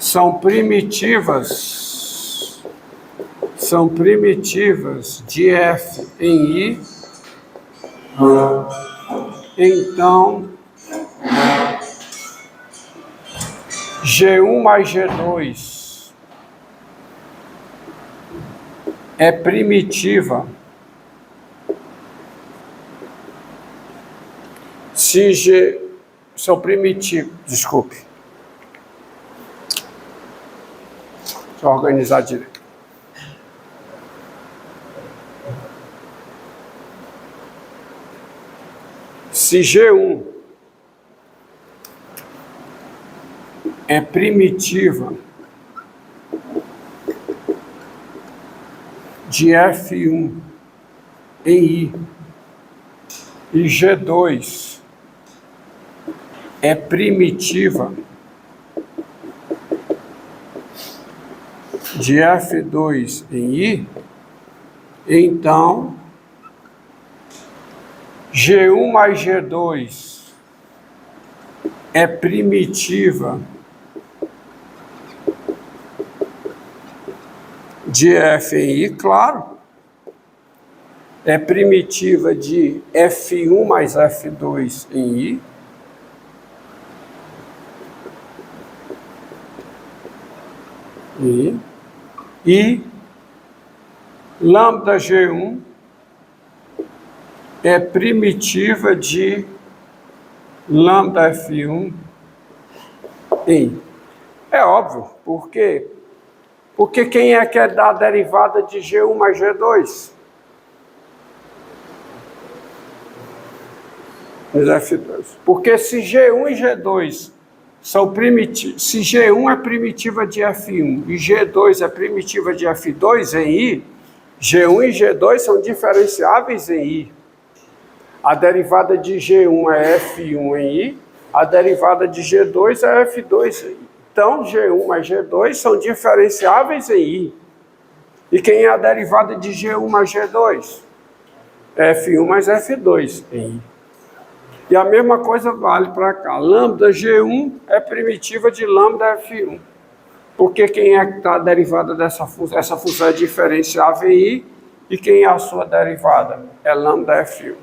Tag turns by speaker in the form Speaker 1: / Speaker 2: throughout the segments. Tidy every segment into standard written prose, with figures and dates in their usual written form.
Speaker 1: são primitivas de F em I, então G1 mais G2 é primitiva se G são primitivos, desculpe. Deixa eu organizar direito. Se G1 é primitiva de F1 em I e G2 é primitiva de F2 em I, então G1 mais G2 é primitiva de F em I, claro. É primitiva de F1 mais F2 em I. E lambda G1 é primitiva de lambda F1 em I. É óbvio, por quê? Porque quem é que é da derivada de G1 mais G2? F2. Porque se G1 e G2 são primitivos, se G1 é primitiva de F1 e G2 é primitiva de F2 em I, G1 e G2 são diferenciáveis em I. A derivada de G1 é F1 em I, a derivada de G2 é F2 em I. Então, G1 mais G2 são diferenciáveis em I. E quem é a derivada de G1 mais G2? F1 mais F2 em I. E a mesma coisa vale para cá. Lambda G1 é primitiva de lambda F1. Porque quem é que está a derivada dessa função? Essa função é diferenciável em I. E quem é a sua derivada? É lambda F1.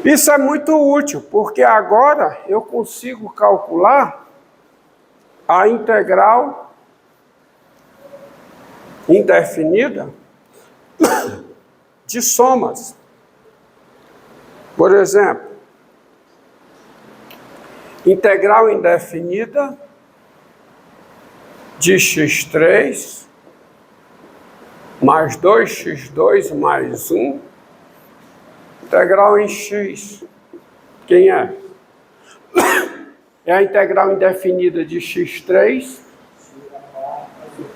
Speaker 1: Isso é muito útil, porque agora eu consigo calcular a integral indefinida de somas. Por exemplo, integral indefinida de x3 mais 2x2 mais 1, integral em x. Quem é? É a integral indefinida de x3,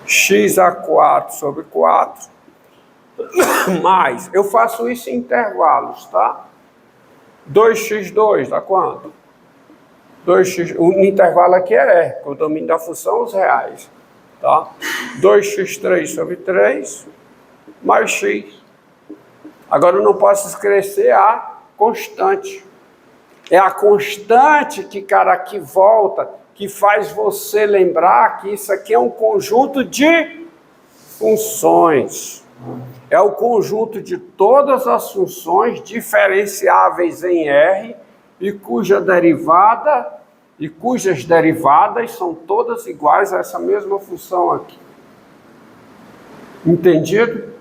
Speaker 1: x a 4 sobre 4, mais, eu faço isso em intervalos, tá? 2x2 dá quanto? 2x, o intervalo aqui é R, o domínio da função os reais, tá? 2x3 sobre 3 mais x. Agora eu não posso esquecer a constante. É a constante que, cara, que volta, que faz você lembrar que isso aqui é um conjunto de funções. É o conjunto de todas as funções diferenciáveis em R e cujas derivadas são todas iguais a essa mesma função aqui. Entendido?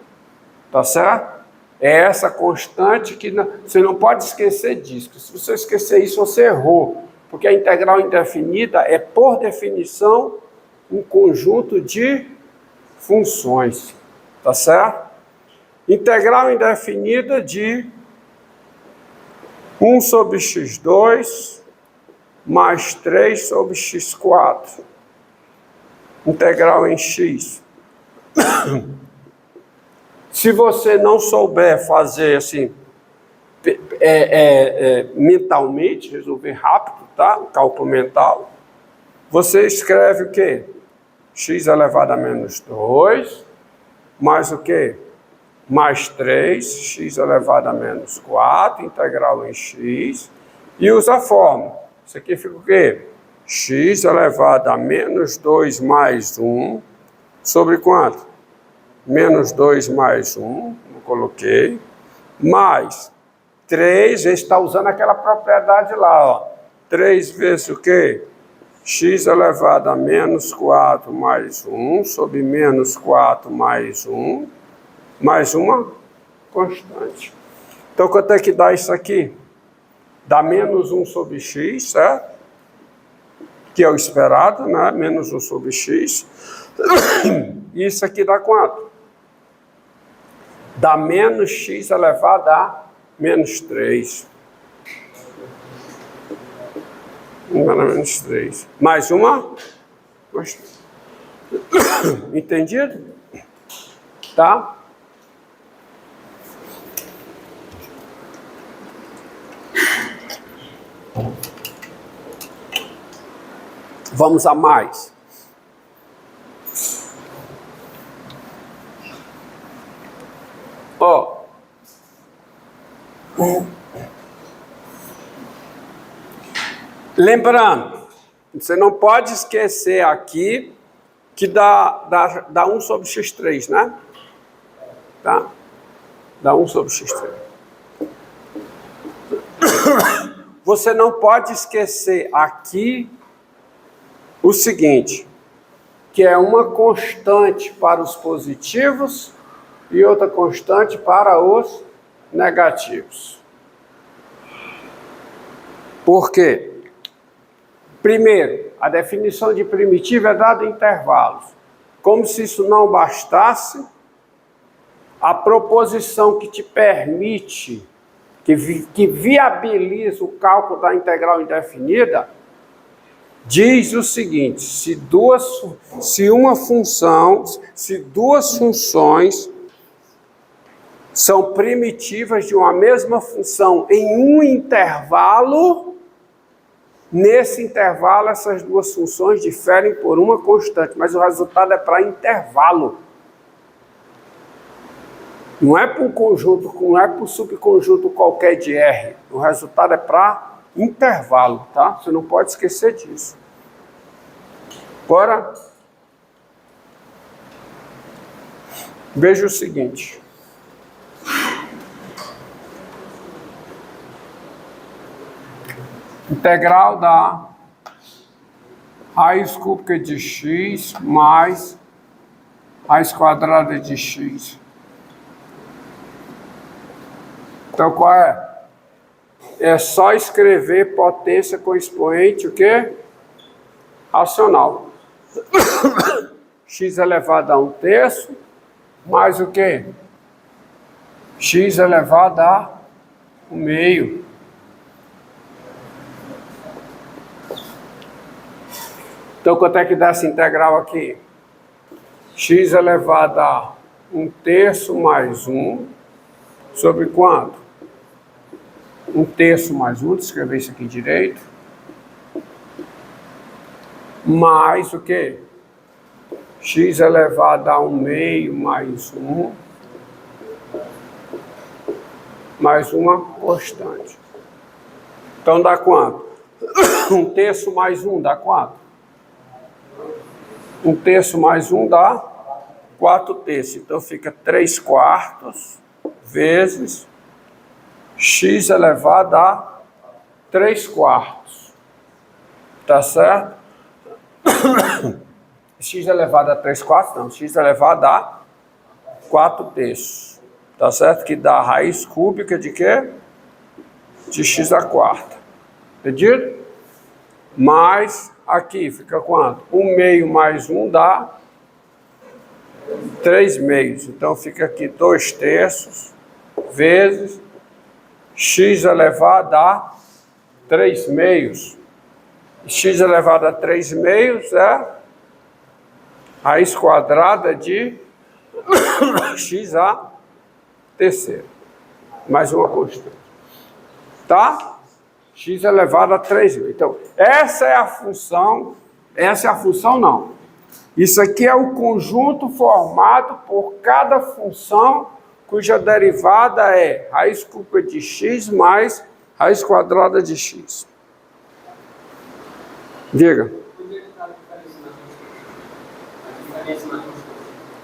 Speaker 1: Tá certo? É essa constante que você não pode esquecer disso. Se você esquecer isso, você errou. Porque a integral indefinida é, por definição, um conjunto de funções. Tá certo? Integral indefinida de 1 sobre x2 mais 3 sobre x4. Integral em x. Se você não souber fazer assim, mentalmente, resolver rápido, tá? Cálculo mental, você escreve o quê? X elevado a menos 2, mais o quê? Mais 3, x elevado a menos 4, integral em x, e usa a fórmula. Isso aqui fica o quê? x elevado a menos 2 mais 1, sobre quanto? Menos 2 mais 1, eu coloquei, mais 3, ele está usando aquela propriedade lá, ó. 3 vezes o quê? X elevado a menos 4 mais 1, sobre menos 4 mais 1, mais uma constante. Então, quanto é que dá isso aqui? Dá menos 1 sobre x, certo? Que é o esperado, né? Menos 1 sobre x. E isso aqui dá quanto? Dá menos x elevado a menos 3. Menos 3. Mais uma? Entendido? Tá? Vamos a mais. Ó. Lembrando, você não pode esquecer aqui que dá 1 sobre x3, né? Tá? Dá 1 sobre x3. Você não pode esquecer aqui o seguinte, que é uma constante para os positivos e outra constante para os negativos. Por quê? Primeiro, a definição de primitiva é dada em intervalos. Como se isso não bastasse, a proposição que te permite, que viabiliza o cálculo da integral indefinida, diz o seguinte: se duas funções são primitivas de uma mesma função em um intervalo, nesse intervalo essas duas funções diferem por uma constante, mas o resultado é para intervalo. Não é para um conjunto, não é para um subconjunto qualquer de R. O resultado é para intervalo, tá? Você não pode esquecer disso. Agora, veja o seguinte. Integral da raiz cúbica de x mais raiz quadrada de x. Então, qual é? É só escrever potência com expoente, o quê? Racional. X elevado a 1/3, mais o quê? X elevado a 1/2. Então, quanto é que dá essa integral aqui? X elevado a 1/3 mais 1, sobre quanto? 1/3 mais 1, vou escrever isso aqui direito. Mais o quê? X elevado a 1/2 mais 1, mais uma constante. Então, dá quanto? 1/3 mais 1 dá quanto? 1/3 mais 1 dá 4/3. Então, fica 3/4 vezes x elevado a 3/4. Tá certo? X elevado a 3/4, não. X elevado a 4/3. Tá certo? Que dá a raiz cúbica de quê? De x à quarta. Entendido? Mais aqui fica quanto? 1/2 mais 1 dá 3/2. Então fica aqui 2/3 vezes x elevado a 3/2. X elevado a 3/2 é raiz quadrada de x à terceira. Mais uma constante. Tá? X elevado a 3/2. Então, essa é a função não. Isso aqui é o conjunto formado por cada função cuja derivada é raiz cúbica de x mais raiz quadrada de x. Diga.
Speaker 2: Onde é que está a diferença na constante? A diferença na constante.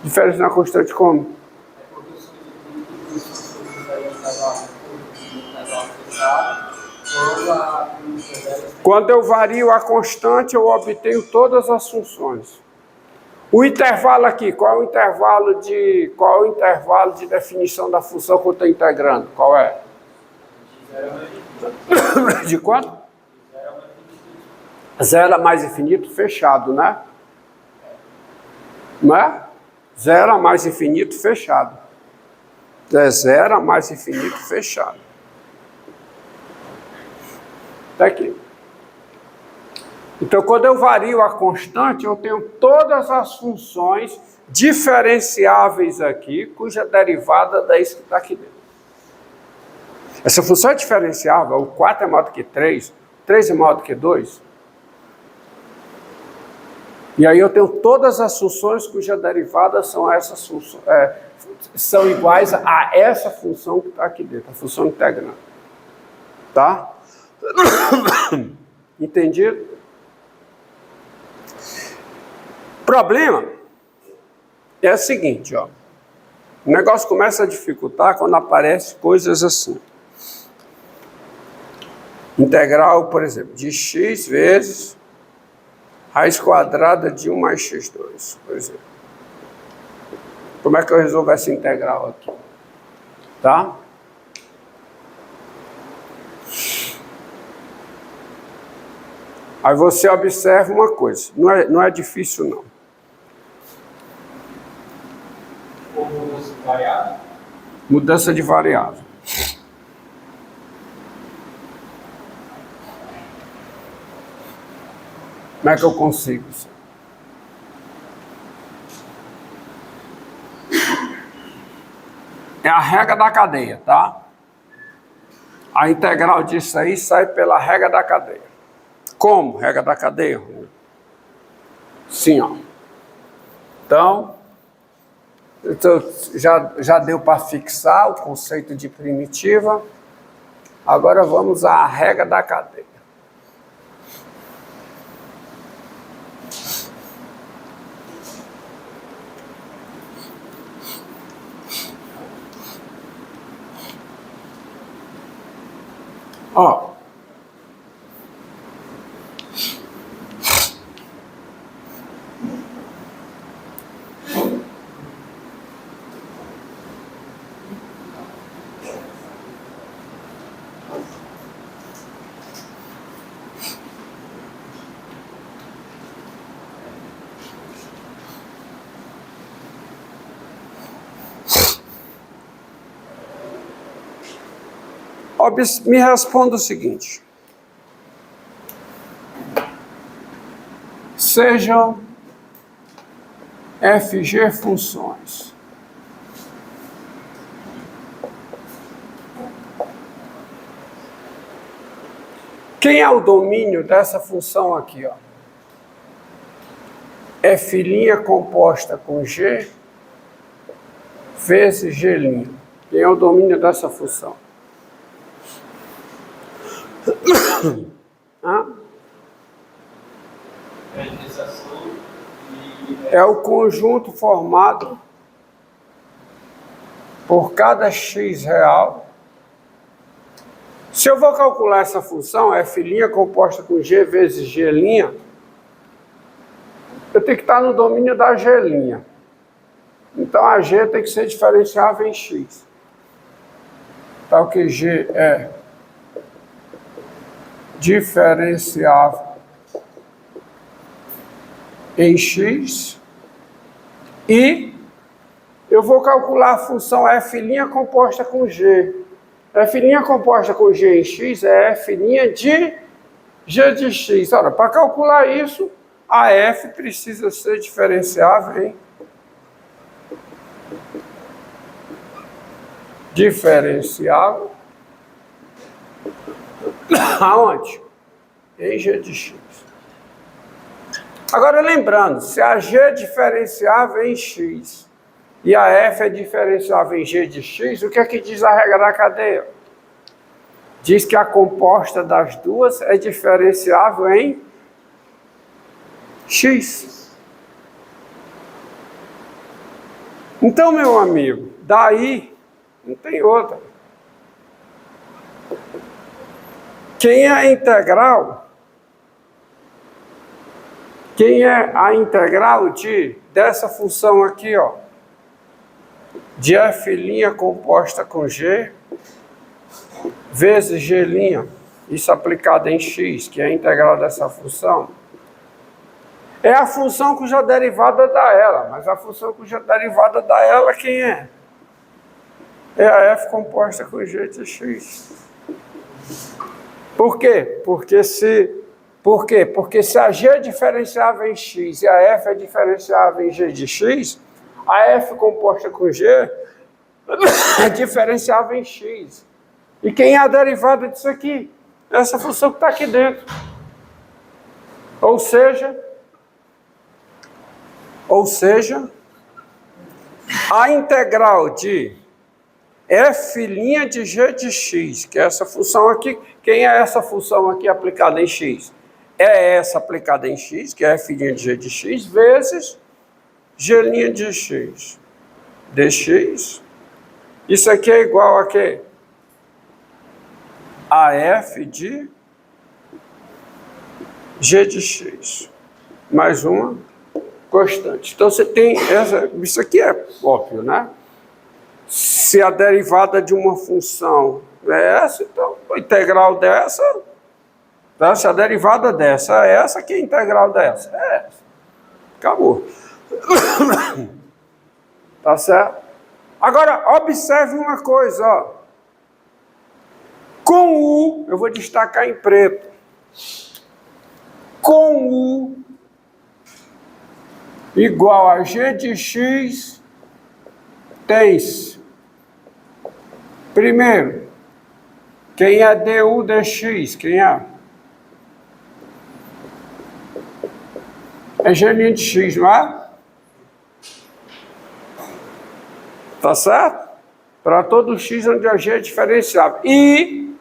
Speaker 1: Diferença na constante como?
Speaker 2: É porque eu sou de funções da integral fechada, ou a primitiva delas.
Speaker 1: Quando eu vario a constante, eu obtenho todas as funções. O intervalo aqui, qual é o intervalo de definição da função que eu estou integrando? Qual é? De quanto? Zero a mais infinito fechado, né? Não é? Zero a mais infinito fechado. É zero a mais infinito fechado. Tá aqui. Então, quando eu vario a constante, eu tenho todas as funções diferenciáveis aqui, cuja derivada da isso que está aqui dentro. Essa função é diferenciável, o 4 é maior do que 3, 3 é maior do que 2. E aí eu tenho todas as funções cuja derivada são essas funções, são iguais a essa função que está aqui dentro, a função integrante. Tá? Entendido? Problema é o seguinte, ó. O negócio começa a dificultar quando aparecem coisas assim. Integral, por exemplo, de x vezes raiz quadrada de 1 mais x2, por exemplo. Como é que eu resolvo essa integral aqui? Tá? Aí você observa uma coisa, não é difícil não.
Speaker 2: Ou mudança de variável?
Speaker 1: Mudança de variável. Como é que eu consigo isso? É a regra da cadeia, tá? A integral disso aí sai pela regra da cadeia. Como? Regra da cadeia? Sim, ó. Então já deu para fixar o conceito de primitiva. Agora vamos à regra da cadeia. Ó. Me responda o seguinte. Sejam FG funções. Quem é o domínio dessa função aqui, ó? F' composta com G vezes G'. Quem é o domínio dessa função? É o conjunto formado por cada x real. Se eu vou calcular essa função, f' composta com g vezes g', eu tenho que estar no domínio da g'. Então a g tem que ser diferenciável em x. Tal que g é diferenciável em x e eu vou calcular a função f' composta com g. F' composta com g em x é f' de g de x. Ora, para calcular isso, a f precisa ser diferenciável em diferenciável aonde? Em g de x. Agora lembrando, se a g é diferenciável em x e a f é diferenciável em g de x, o que é que diz a regra da cadeia? Diz que a composta das duas é diferenciável em x. Então, meu amigo, daí não tem outra. Quem é a integral? Quem é a integral dessa função aqui, ó, de f' composta com g vezes g', isso aplicado em x, que é a integral dessa função, é a função cuja derivada dá ela, mas a função cuja derivada dá ela quem é? É a f composta com g de x. Por quê? Porque se a g é diferenciável em x e a f é diferenciável em g de x, a f composta com g é diferenciável em x. E quem é a derivada disso aqui? Essa função que está aqui dentro. Ou seja, a integral de f' de g de x, que é essa função aqui, quem é essa função aqui aplicada em x? É essa aplicada em x, que é f' de g de x, vezes g' de x dx. Isso aqui é igual a quê? A f de g de x, mais uma constante. Então você tem isso aqui é óbvio, né? Se a derivada de uma função é essa, então a integral dessa, tá? Se a derivada dessa é essa, que é a integral dessa? É essa. Acabou. Tá certo? Agora, observe uma coisa, ó. Com U, eu vou destacar em preto. Com U igual a g de x, tens, primeiro, quem é du dx? Quem é? É g' de x, não é? Tá certo? Para todo x onde a g é diferenciável. E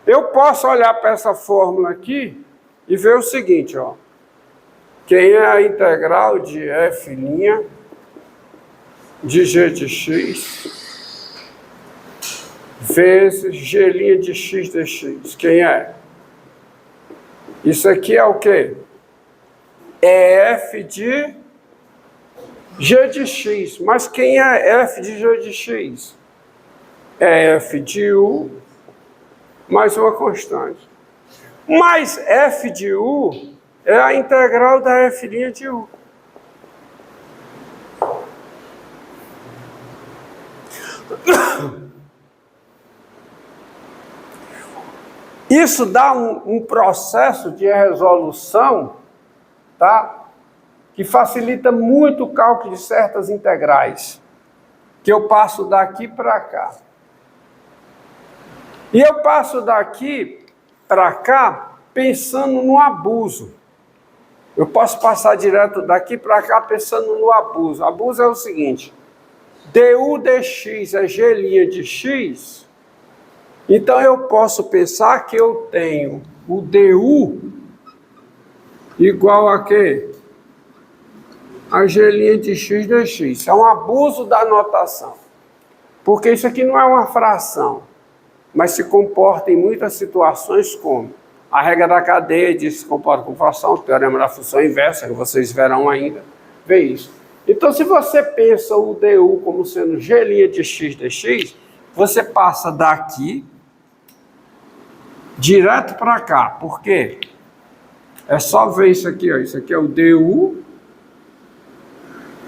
Speaker 1: eu posso olhar para essa fórmula aqui e ver o seguinte, ó. Quem é a integral de f' de g de x vezes g' de x dx? Quem é? Isso aqui é o quê? É f de g de x. Mas quem é f de g de x? É f de u mais uma constante. Mas f de u é a integral da f' de u. Isso dá um processo de resolução, tá? Que facilita muito o cálculo de certas integrais, que eu passo daqui para cá. E eu passo daqui para cá pensando no abuso. Eu posso passar direto daqui para cá pensando no abuso. Abuso é o seguinte: du dx é g' de x, então eu posso pensar que eu tenho o du igual a quê? A g' de x dx. É um abuso da notação, porque isso aqui não é uma fração, mas se comporta em muitas situações como a regra da cadeia diz que se comporta com fração, o teorema da função inversa, que vocês verão ainda, vê isso. Então, se você pensa o du como sendo g' de x dx, você passa daqui direto para cá. Por quê? É só ver isso aqui, ó. Isso aqui é o du.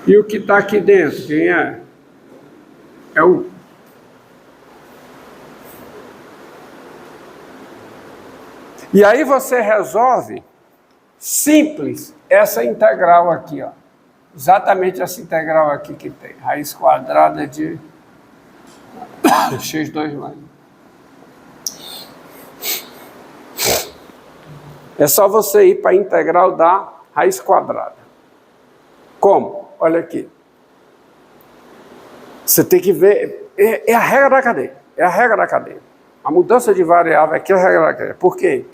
Speaker 1: E o que está aqui dentro, quem é? É o... E aí você resolve simples essa integral aqui, ó. Exatamente essa integral aqui que tem. Raiz quadrada de x2 mais. É só você ir para a integral da raiz quadrada. Como? Olha aqui. Você tem que ver... É a regra da cadeia. É a regra da cadeia. A mudança de variável aqui é a regra da cadeia. Por quê?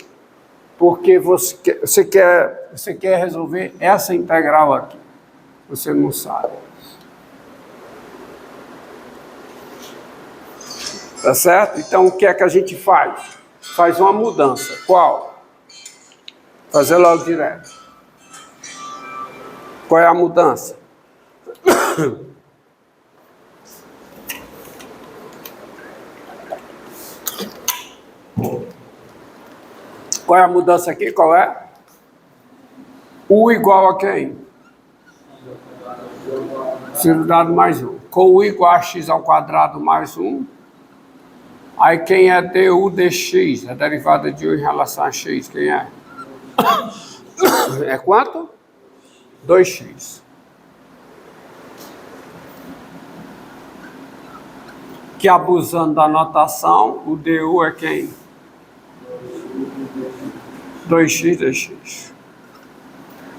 Speaker 1: porque você quer resolver essa integral aqui. Você não sabe. Tá certo? Então, o que é que a gente faz? Faz uma mudança. Qual? Fazer logo direto. Qual é a mudança? Qual é a mudança aqui? Qual é? U igual a quem? X dado mais 1. Com U igual a x ao quadrado mais 1. Aí quem é du dx? A derivada de U em relação a x, quem é? É quanto? 2x. Que abusando da notação, o du é quem? 2x dx.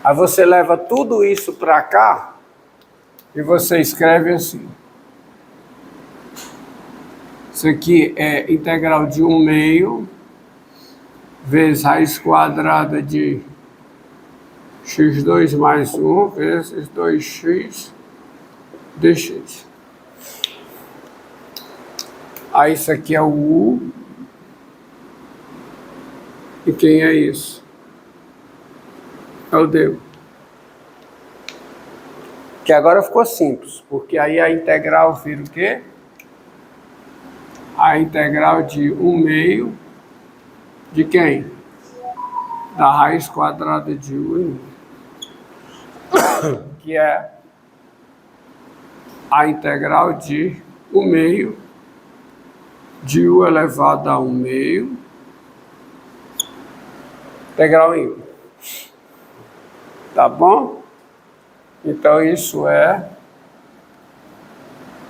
Speaker 1: Aí você leva tudo isso para cá e você escreve assim. Isso aqui é integral de 1/2 vezes raiz quadrada de x2 mais 1 vezes 2x dx. Aí isso aqui é o U. E quem é isso? É o du. Que agora ficou simples, porque aí a integral vira o quê? A integral de 1/2 de quem? Da raiz quadrada de U em 1. Que é a integral de 1/2 de U elevado a 1/2 integral em 1. Tá bom? Então isso é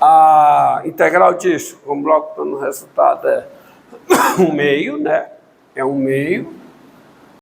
Speaker 1: a integral disso. Vamos logo para o resultado. É 1/2, né? É 1/2